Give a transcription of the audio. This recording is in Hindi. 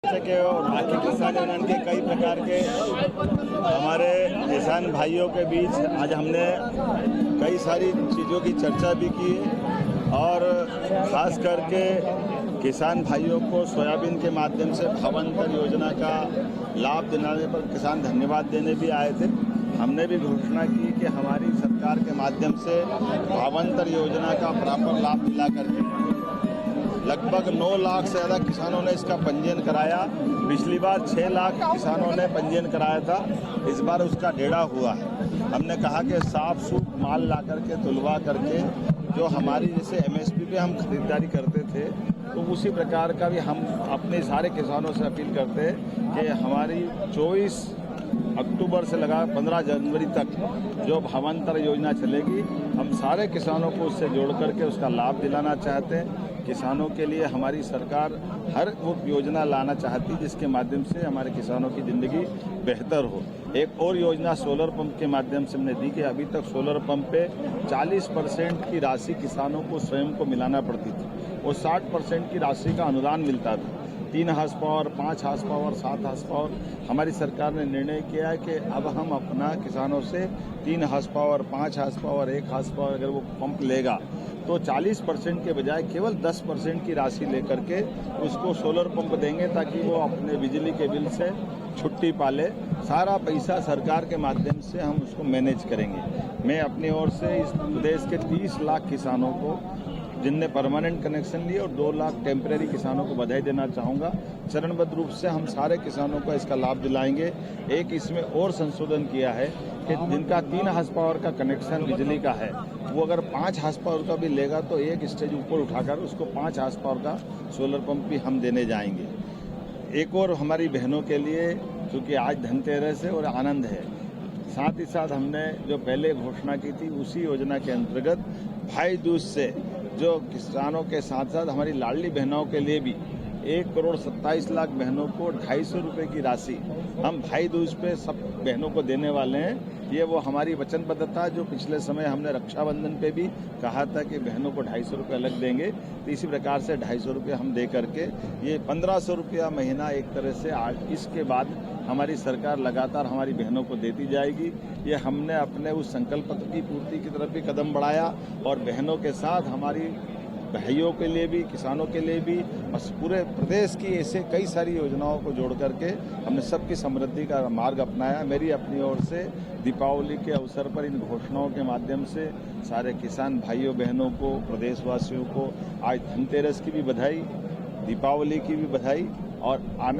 के और बाकी किसान यूनियन के कई प्रकार के हमारे किसान भाइयों के बीच आज हमने कई सारी चीज़ों की चर्चा भी की और ख़ास करके किसान भाइयों को सोयाबीन के माध्यम से भावांतर योजना का लाभ दिलाने पर किसान धन्यवाद देने भी आए थे। हमने भी घोषणा की कि हमारी सरकार के माध्यम से भावांतर योजना का प्रॉपर लाभ दिला करके लगभग 9 लाख से ज़्यादा किसानों ने इसका पंजीयन कराया। पिछली बार 6 लाख किसानों ने पंजीयन कराया था, इस बार उसका 1.5 हुआ है। हमने कहा कि साफ सूफ माल ला करके तुलवा करके जो हमारी जैसे एमएसपी पे हम खरीदारी करते थे तो उसी प्रकार का भी हम अपने सारे किसानों से अपील करते हैं कि हमारी 24 अक्टूबर से लगा 15 जनवरी तक जो भावांतर योजना चलेगी, हम सारे किसानों को उससे जोड़ करके उसका लाभ दिलाना चाहते हैं। किसानों के लिए हमारी सरकार हर वो योजना लाना चाहती है जिसके माध्यम से हमारे किसानों की ज़िंदगी बेहतर हो। एक और योजना सोलर पंप के माध्यम से हमने दी कि अभी तक सोलर पंप पे 40% की राशि किसानों को स्वयं को मिलाना पड़ती थी और 60% की राशि का अनुदान मिलता था। 3 horsepower, 5 horsepower, 7 horsepower हमारी सरकार ने निर्णय किया है कि अब हम अपना किसानों से 3 horsepower, 5 horsepower, 1 horsepower अगर वो पंप लेगा तो 40% के बजाय केवल 10% की राशि लेकर के उसको सोलर पंप देंगे ताकि वो अपने बिजली के बिल से छुट्टी पाले। सारा पैसा सरकार के माध्यम से हम उसको मैनेज करेंगे। मैं अपनी ओर से इस प्रदेश के 30 लाख किसानों को जिनने परमानेंट कनेक्शन लिए और 2 लाख टेम्परेरी किसानों को बधाई देना चाहूँगा। चरणबद्ध रूप से हम सारे किसानों को इसका लाभ दिलाएंगे। एक इसमें और संशोधन किया है कि जिनका 3 हार्स पावर का कनेक्शन बिजली का है वो अगर 5 हार्स पावर का भी लेगा तो एक स्टेज ऊपर उठाकर उसको 5 हार्स पावर का सोलर पंप भी हम देने जाएंगे। एक और हमारी बहनों के लिए चूँकि आज धनतेरस है और आनंद है, साथ ही साथ हमने जो पहले घोषणा की थी उसी योजना के अंतर्गत भाई दूज से जो किसानों के साथ साथ हमारी लाडली बहनों के लिए भी 1,27,00,000 बहनों को 250 रुपये की राशि हम भाई दूज पे सब बहनों को देने वाले हैं। ये वो हमारी वचनबद्धता जो पिछले समय हमने रक्षाबंधन पे भी कहा था कि बहनों को 250 रुपये अलग देंगे, तो इसी प्रकार से 250 रुपये हम दे करके ये 1500 रुपया महीना एक तरह से आज इसके बाद हमारी सरकार लगातार हमारी बहनों को देती जाएगी। ये हमने अपने उस संकल्प पत्र की पूर्ति की तरफ भी कदम बढ़ाया और बहनों के साथ हमारी भाइयों के लिए भी, किसानों के लिए भी, बस पूरे प्रदेश की ऐसे कई सारी योजनाओं को जोड़ करके हमने सबकी समृद्धि का मार्ग अपनाया। मेरी अपनी ओर से दीपावली के अवसर पर इन घोषणाओं के माध्यम से सारे किसान भाइयों बहनों को, प्रदेशवासियों को आज धनतेरस की भी बधाई, दीपावली की भी बधाई और आने